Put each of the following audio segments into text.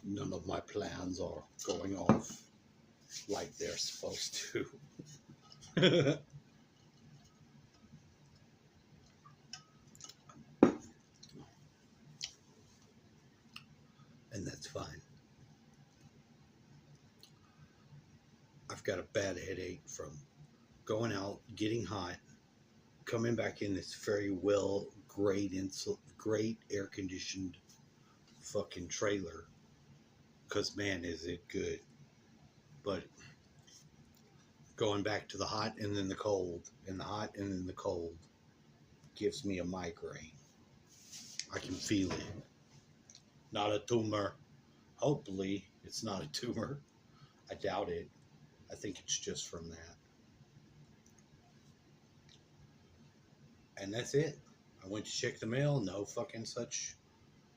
none of my plans are going off like they're supposed to. And that's fine. I've got a bad headache from going out, getting hot, coming back in this very great air conditioned fucking trailer. Cause man, is it good. But going back to the hot and then the cold, and the hot and then the cold gives me a migraine. I can feel it. Not a tumor. Hopefully, it's not a tumor. I doubt it. I think it's just from that. And that's it. I went to check the mail. No fucking such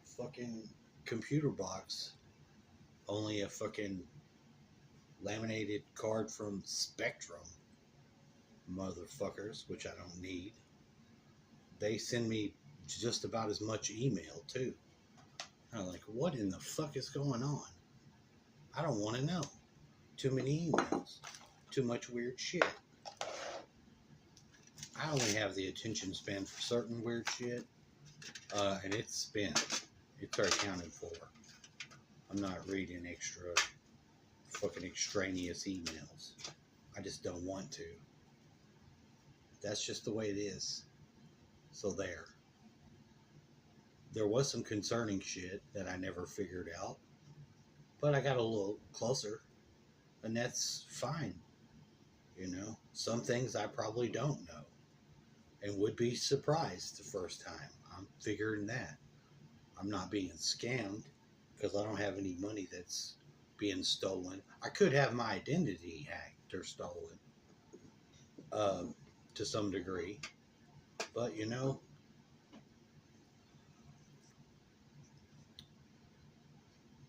fucking computer box. Only a fucking laminated card from Spectrum. Motherfuckers, which I don't need. They send me just about as much email, too. I'm like, what in the fuck is going on? I don't want to know. Too many emails. Too much weird shit. I only have the attention span for certain weird shit. And it's spent. It's already accounted for. I'm not reading extra fucking extraneous emails. I just don't want to. That's just the way it is. So there. There was some concerning shit that I never figured out. But I got a little closer. And that's fine. You know, some things I probably don't know. And would be surprised the first time. I'm figuring that. I'm not being scammed because I don't have any money that's being stolen. I could have my identity hacked or stolen to some degree. But, you know,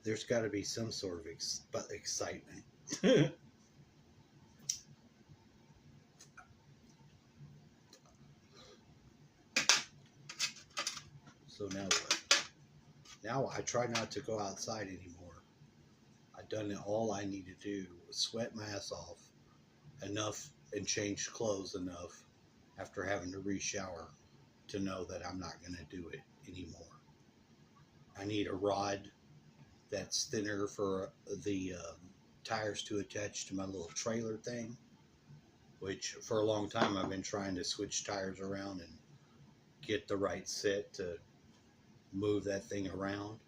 there's got to be some sort of excitement. So now what? Now I try not to go outside anymore. I've done all I need to do. Sweat my ass off enough and change clothes enough after having to re-shower to know that I'm not going to do it anymore. I need a rod that's thinner for the tires to attach to my little trailer thing, which for a long time I've been trying to switch tires around and get the right set to move that thing around,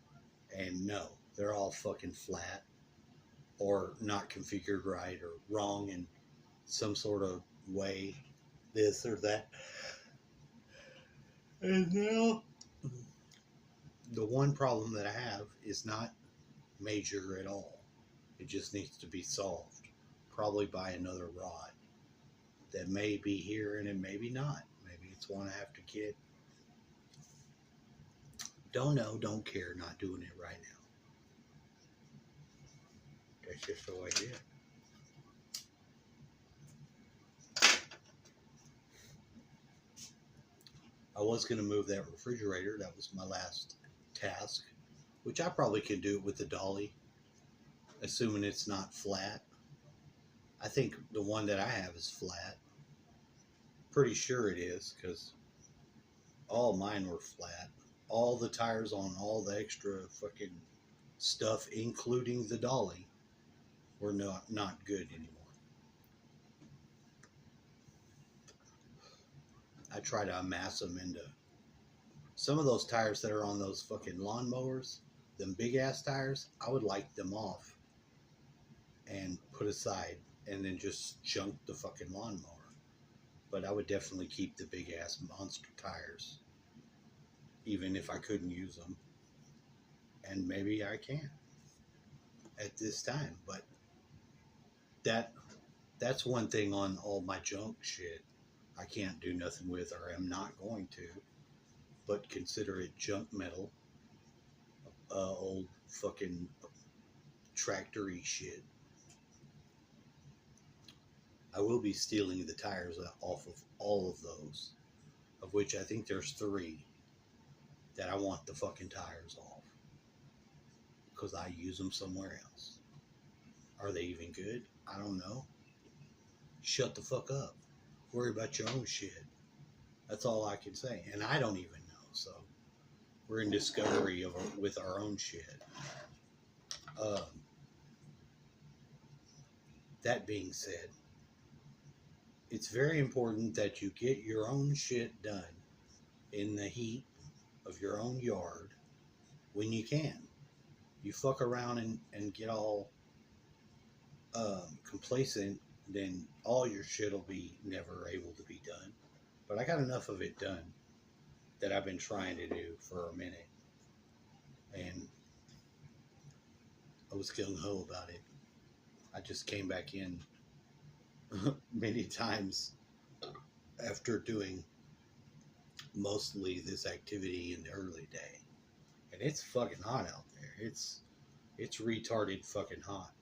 and no, they're all fucking flat or not configured right or wrong in some sort of way, this or that. And now the one problem that I have is not major at all. It just needs to be solved, probably by another rod that may be here and it may be not. Maybe it's one I have to get. Don't know, don't care, not doing it right now. That's just the way it is. I was going to move that refrigerator. That was my last task, which I probably could do it with the dolly, assuming it's not flat. I think the one that I have is flat. Pretty sure it is, because all mine were flat. All the tires on all the extra fucking stuff, including the dolly, were not good anymore. I try to amass them into some of those tires that are on those fucking lawnmowers, them big ass tires. I would like them off and put aside and then just junk the fucking lawnmower. But I would definitely keep the big ass monster tires, even if I couldn't use them. And maybe I can at this time. But that's one thing on all my junk shit I can't do nothing with, or am not going to, but consider it junk metal, old fucking tractor-y shit. I will be stealing the tires off of all of those, of which I think there's 3 that I want the fucking tires off. because I use them somewhere else. Are they even good? I don't know. Shut the fuck up. Worry about your own shit. That's all I can say. And I don't even know. So we're in discovery with our own shit. That being said, it's very important that you get your own shit done in the heat of your own yard when you can. You fuck around and get all complacent, then all your shit will be never able to be done. But I got enough of it done that I've been trying to do for a minute. And I was gung-ho about it. I just came back in many times after doing mostly this activity in the early day. And it's fucking hot out there. It's retarded fucking hot.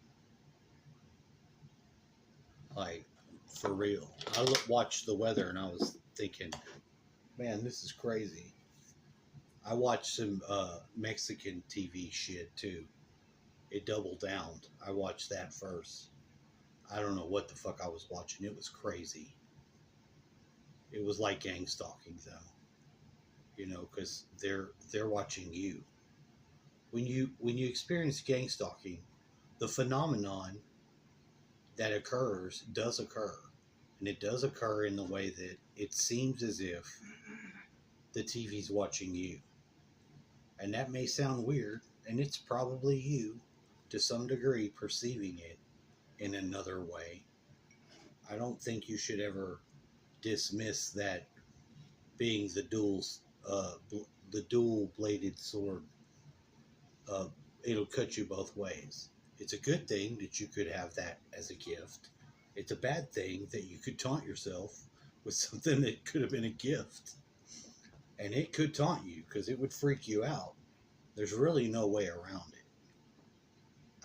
Like, for real. I watched the weather and I was thinking, man, this is crazy. I watched some Mexican TV shit too. It doubled down. I watched that first. I don't know what the fuck I was watching. It was crazy. It was like gang stalking though. You know, because they're watching you. When you experience gang stalking, the phenomenon that occurs does occur. And it does occur in the way that it seems as if the TV's watching you. And that may sound weird, and it's probably you, to some degree, perceiving it in another way. I don't think you should ever dismiss that being the dual-bladed sword. It'll cut you both ways. It's a good thing that you could have that as a gift. It's a bad thing that you could taunt yourself with something that could have been a gift. And it could taunt you because it would freak you out. There's really no way around it.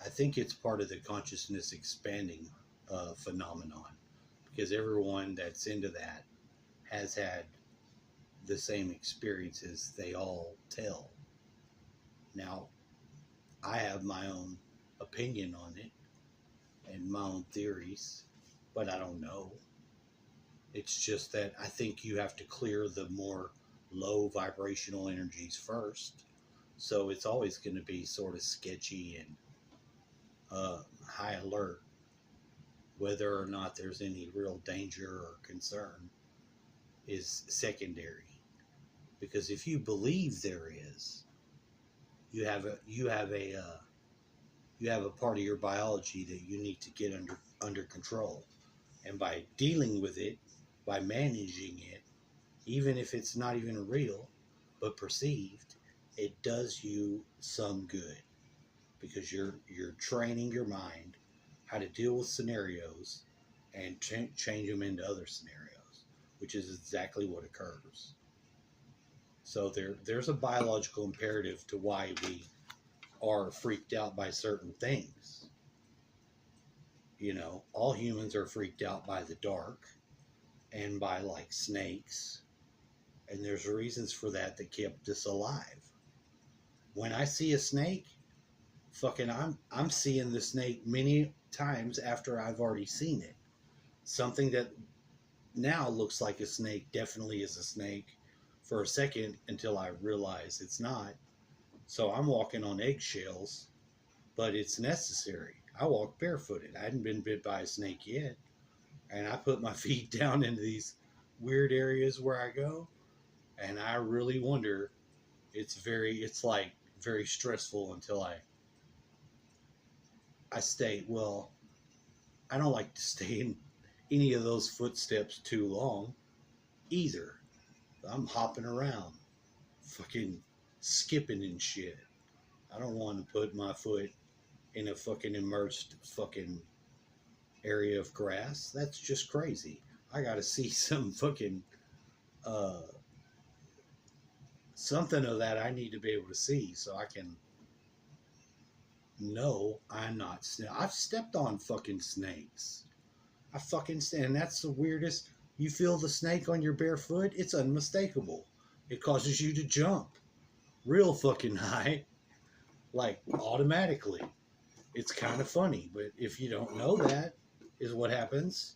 I think it's part of the consciousness expanding phenomenon, because everyone that's into that has had the same experiences they all tell. Now, I have my own opinion on it and my own theories, but I don't know. It's just that I think you have to clear the more low vibrational energies first. So it's always going to be sort of sketchy and high alert. Whether or not there's any real danger or concern is secondary. Because if you believe there is, you have a part of your biology that you need to get under control. And by dealing with it, by managing it, even if it's not even real, but perceived, it does you some good. Because you're training your mind how to deal with scenarios and change them into other scenarios, which is exactly what occurs. So there's a biological imperative to why we are freaked out by certain things. You know, all humans are freaked out by the dark and by like snakes. And there's reasons for that kept us alive. When I see a snake, fucking I'm seeing the snake many times after I've already seen it. Something that now looks like a snake definitely is a snake for a second until I realize it's not. So I'm walking on eggshells, but it's necessary. I walk barefooted. I hadn't been bit by a snake yet. And I put my feet down into these weird areas where I go. And I really wonder, it's like very stressful until I stay. Well, I don't like to stay in any of those footsteps too long either. I'm hopping around, fucking skipping and shit. I don't want to put my foot in a fucking immersed fucking area of grass. That's just crazy. I gotta see some fucking something of that I need to be able to see so I can know I'm not. I've stepped on fucking snakes. And that's the weirdest. You feel the snake on your bare foot, it's unmistakable. It causes you to jump real fucking high. like automatically. It's kind of funny, but if you don't know that is what happens,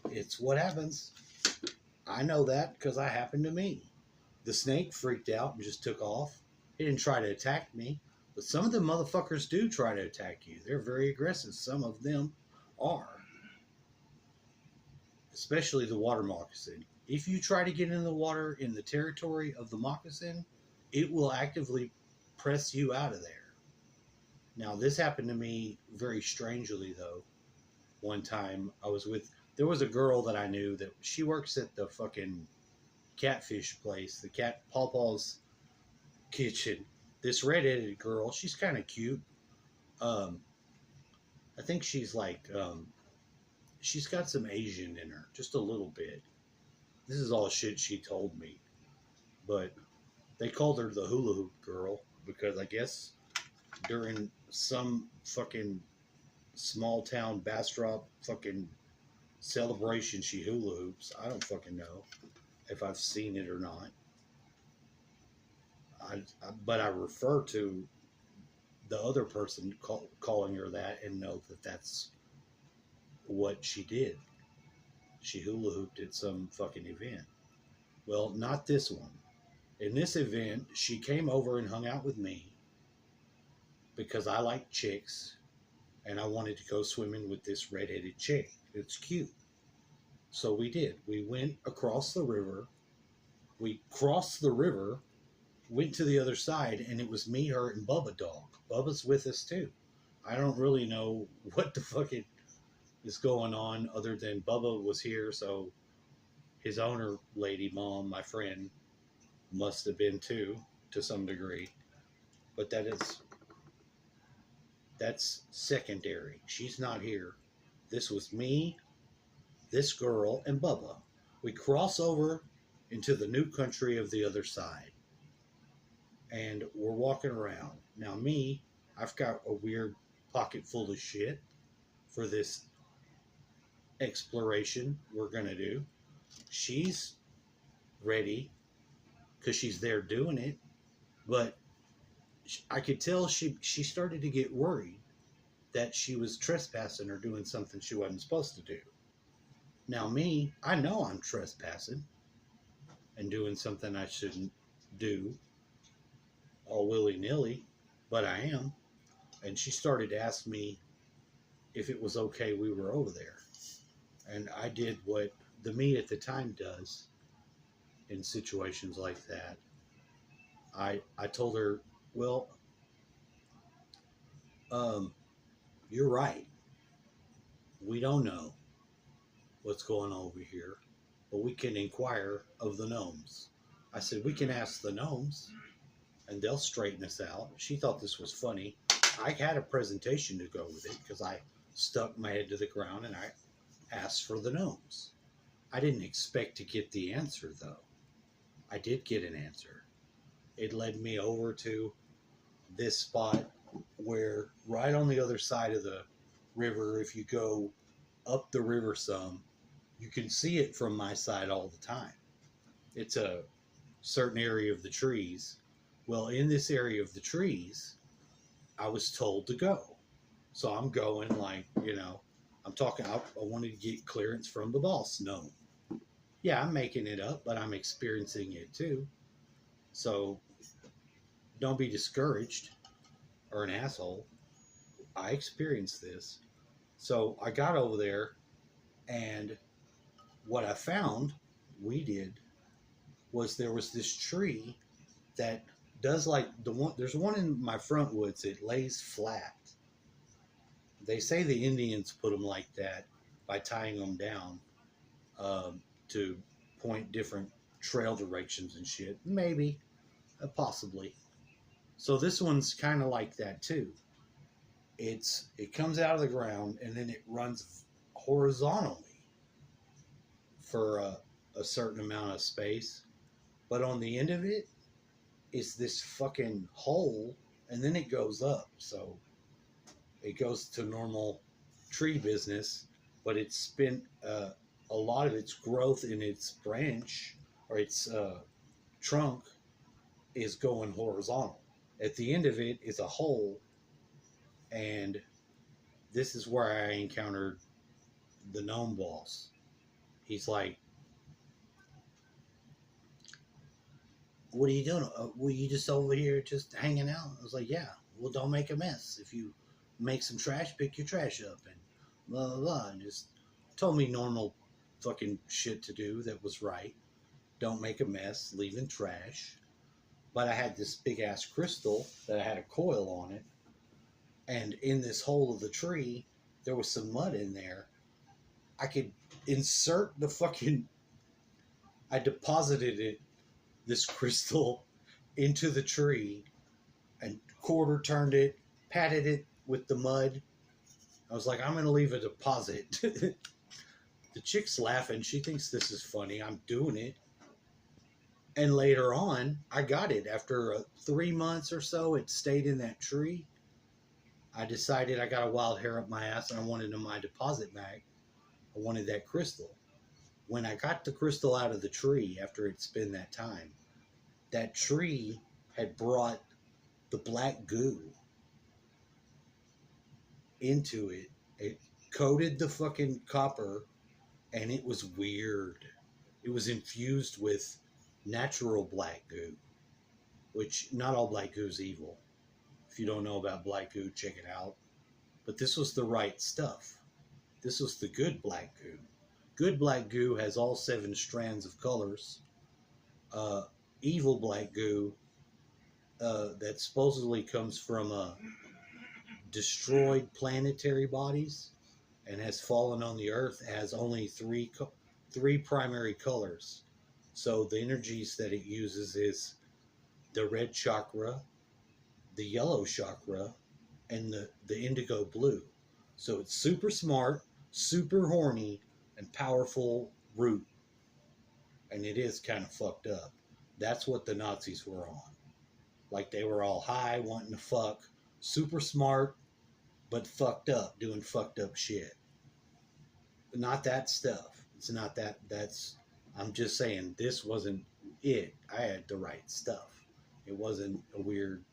it's what happens. I know that because I happened to me. The snake freaked out and just took off. He didn't try to attack me, but some of the motherfuckers do try to attack you. They're very aggressive. Some of them are, especially the water moccasin. If you try to get in the water in the territory of the moccasin, it will actively press you out of there. Now, this happened to me very strangely, though. One time there was a girl that I knew that she works at the fucking catfish place, the cat Paw Paw's kitchen. This redheaded girl, she's kind of cute. Um, I think she's got some Asian in her, just a little bit. This is all shit she told me, but they called her the hula hoop girl because I guess during some fucking small town Bastrop fucking celebration she hula hoops. I don't fucking know if I've seen it or not. But I refer to the other person calling her that and know that that's what she did. She hula hooped at some fucking event. Well, not this one. In this event, she came over and hung out with me because I like chicks and I wanted to go swimming with this redheaded chick. It's cute. So we did. We went across the river. We crossed the river, went to the other side, and it was me, her, and Bubba Dog. Bubba's with us too. I don't really know what the fuck is going on other than Bubba was here, so his owner lady, mom, my friend, must have been too, to some degree. But that's secondary. She's not here. This was me, this girl, and Bubba. We cross over into the new country of the other side. And we're walking around. Now me, I've got a weird pocket full of shit for this exploration we're going to do. She's ready because she's there doing it. But I could tell she started to get worried that she was trespassing or doing something she wasn't supposed to do. Now me, I know I'm trespassing and doing something I shouldn't do all willy-nilly, but I am. And she started to ask me if it was okay we were over there. And I did what the me at the time does in situations like that. I told her, well, you're right. We don't know what's going on over here, but we can inquire of the gnomes. I said, we can ask the gnomes and they'll straighten us out. She thought this was funny. I had a presentation to go with it because I stuck my head to the ground and I asked for the gnomes. I didn't expect to get the answer, though. I did get an answer. It led me over to this spot where right on the other side of the river, if you go up the river some, you can see it from my side all the time. It's a certain area of the trees. Well, in this area of the trees, I was told to go. So I'm going like, I'm talking, I wanted to get clearance from the boss. No. Yeah, I'm making it up, but I'm experiencing it too. So don't be discouraged or an asshole. I experienced this. So I got over there, and what I found, was there was this tree that does like there's one in my front woods, it lays flat. They say the Indians put them like that by tying them down to point different trail directions and shit. Maybe, possibly. So this one's kind of like that too. It comes out of the ground and then it runs horizontally for a certain amount of space, but on the end of it is this fucking hole, and then it goes up. So it goes to normal tree business, but it's spent a lot of its growth in its branch or its trunk is going horizontal. At the end of it is a hole, and this is where I encountered the gnome boss. He's like, "What are you doing? Were you just over here just hanging out?" I was like, "Yeah." "Well, don't make a mess. If you make some trash, pick your trash up," and blah blah blah, and just told me normal fucking shit to do that was right. Don't make a mess, leaving trash. But I had this big ass crystal that I had a coil on it, and in this hole of the tree, there was some mud in there. I could insert the fucking. I deposited it, this crystal, into the tree, and quarter turned it, patted it with the mud. I was like, I'm gonna leave a deposit. The chick's laughing. She thinks this is funny. I'm doing it. And later on, I got it. After 3 months or so, it stayed in that tree. I decided I got a wild hair up my ass and I wanted my deposit back. I wanted that crystal. When I got the crystal out of the tree after it's been that time, that tree had brought the black goo into it. It coated the fucking copper, and it was weird. It was infused with natural black goo, which not all black goo is evil. If you don't know about black goo, check it out. But this was the right stuff. This was the good black goo. Good black goo has all 7 strands of colors. Evil black goo that supposedly comes from destroyed planetary bodies and has fallen on the earth has only three primary colors. So the energies that it uses is the red chakra, the yellow chakra, and the indigo blue. So it's super smart, super horny, and powerful root. And it is kind of fucked up. That's what the Nazis were on. Like they were all high, wanting to fuck, super smart, but fucked up, doing fucked up shit. Not that stuff. It's not that. I'm just saying, this wasn't it. I had the right stuff. It wasn't a weird.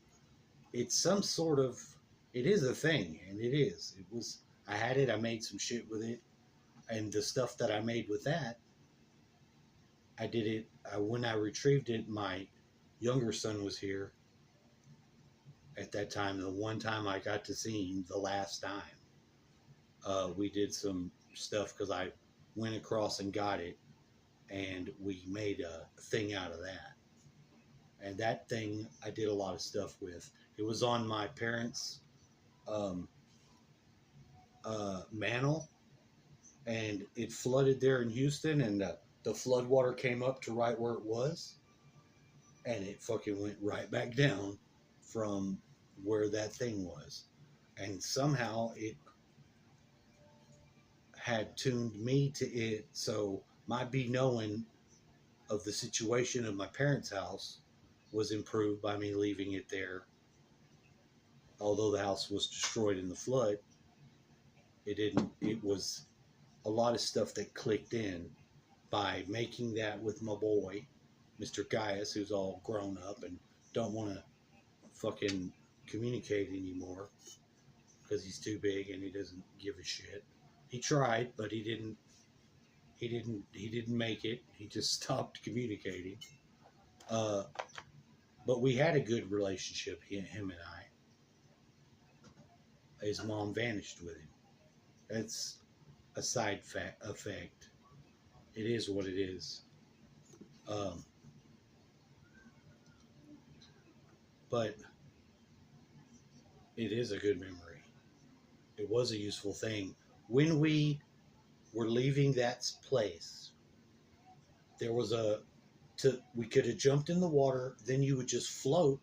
It's some sort of. It is a thing, and it is. It was. I had it. I made some shit with it, and the stuff that I made with that, I did it. When I retrieved it, my younger son was here. At that time, the one time I got to see him, the last time, we did some stuff because I went across and got it, and we made a thing out of that. And that thing I did a lot of stuff with. It was on my parents' mantle, and it flooded there in Houston, and the flood water came up to right where it was, and it fucking went right back down from where that thing was. And somehow it had tuned me to it, so my knowing of the situation of my parents' house was improved by me leaving it there. Although the house was destroyed in the flood, it was a lot of stuff that clicked in by making that with my boy, Mr. Gaius, who's all grown up and don't want to fucking communicate anymore because he's too big and he doesn't give a shit. He tried, but he didn't make it. He just stopped communicating. But we had a good relationship, him and I. His mom vanished with him. That's a side effect. It is what it is. But it is a good memory. It was a useful thing. When we were leaving that place, there was we could have jumped in the water, then you would just float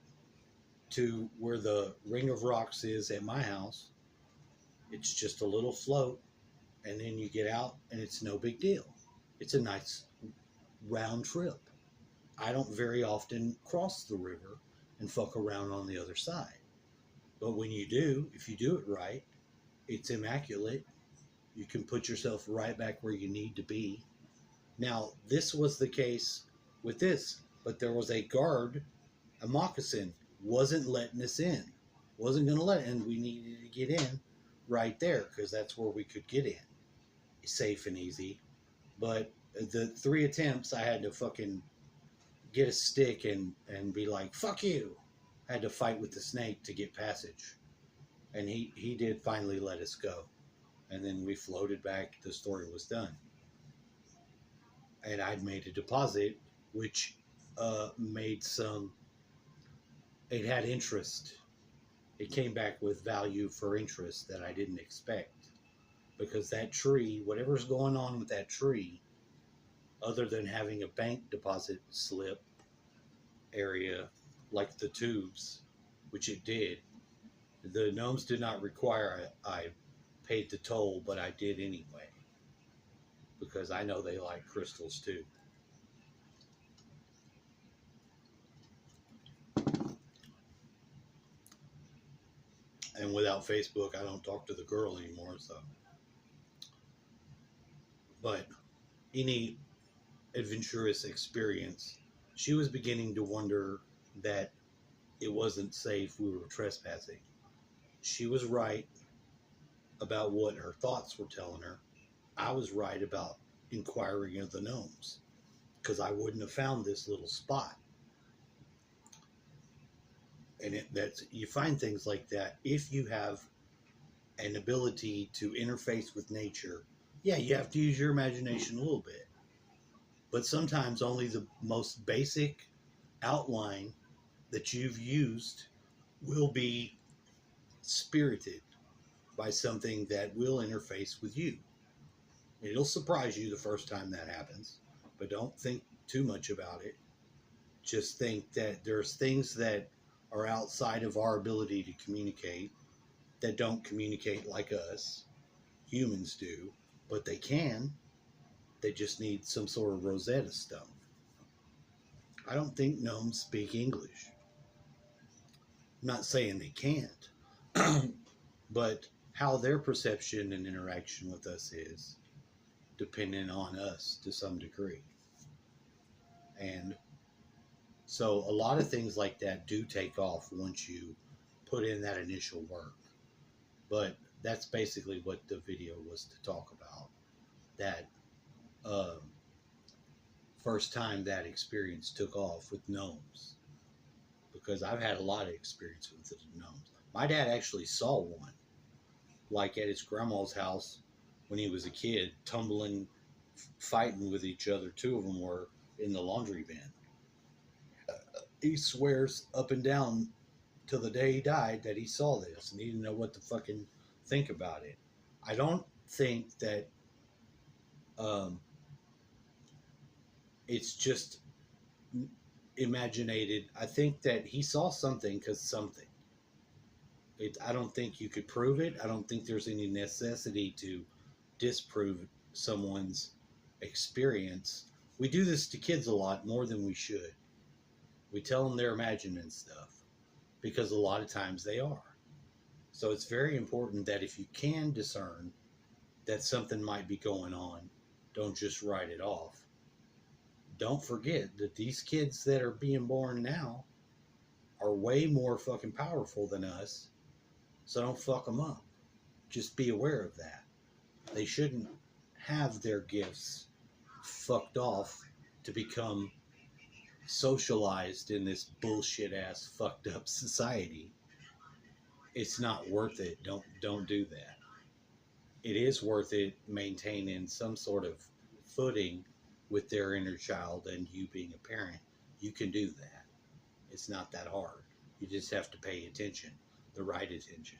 to where the ring of rocks is at my house. It's just a little float, and then you get out, and it's no big deal. It's a nice round trip. I don't very often cross the river and fuck around on the other side. But when you do, if you do it right, it's immaculate. You can put yourself right back where you need to be. Now, this was the case with this, but there was a guard, a moccasin wasn't letting us in. Wasn't going to let it in. We needed to get in right there because that's where we could get in. Safe and easy. But the 3 attempts, I had to fucking get a stick and be like, fuck you. I had to fight with the snake to get passage. And he did finally let us go. And then we floated back. The story was done. And I'd made a deposit, which made some... It had interest. It came back with value for interest that I didn't expect. Because that tree, whatever's going on with that tree, other than having a bank deposit slip area like the tubes, which it did, the gnomes did not require I paid the toll, but I did anyway. Because I know they like crystals too. And without Facebook, I don't talk to the girl anymore, so. But any adventurous experience, she was beginning to wonder that it wasn't safe, we were trespassing. She was right about what her thoughts were telling her. I was right about inquiring of the gnomes, because I wouldn't have found this little spot. And you find things like that if you have an ability to interface with nature. Yeah, you have to use your imagination a little bit. But sometimes only the most basic outline that you've used will be spirited by something that will interface with you. It'll surprise you the first time that happens, but don't think too much about it. Just think that there's things that are outside of our ability to communicate that don't communicate like us. Humans do, but they can. They just need some sort of Rosetta Stone. I don't think gnomes speak English. I'm not saying they can't, but how their perception and interaction with us is dependent on us to some degree. And so a lot of things like that do take off once you put in that initial work. But that's basically what the video was to talk about. That first time that experience took off with gnomes. Because I've had a lot of experience with the gnomes. My dad actually saw one, like at his grandma's house when he was a kid, tumbling, fighting with each other. 2 of them were in the laundry bin. He swears up and down till the day he died that he saw this, and he didn't know what to fucking think about it. I don't think that it's just imaginated. I think that he saw something because something. I don't think you could prove it. I don't think there's any necessity to disprove someone's experience. We do this to kids a lot more than we should. We tell them they're imagining stuff because a lot of times they are. So it's very important that if you can discern that something might be going on, don't just write it off. Don't forget that these kids that are being born now are way more fucking powerful than us. So don't fuck them up. Just be aware of that. They shouldn't have their gifts fucked off to become socialized in this bullshit ass fucked up society. It's not worth it. Don't do that. It is worth it maintaining some sort of footing with their inner child, and you being a parent, you can do that. It's not that hard. You just have to pay attention, the right attention.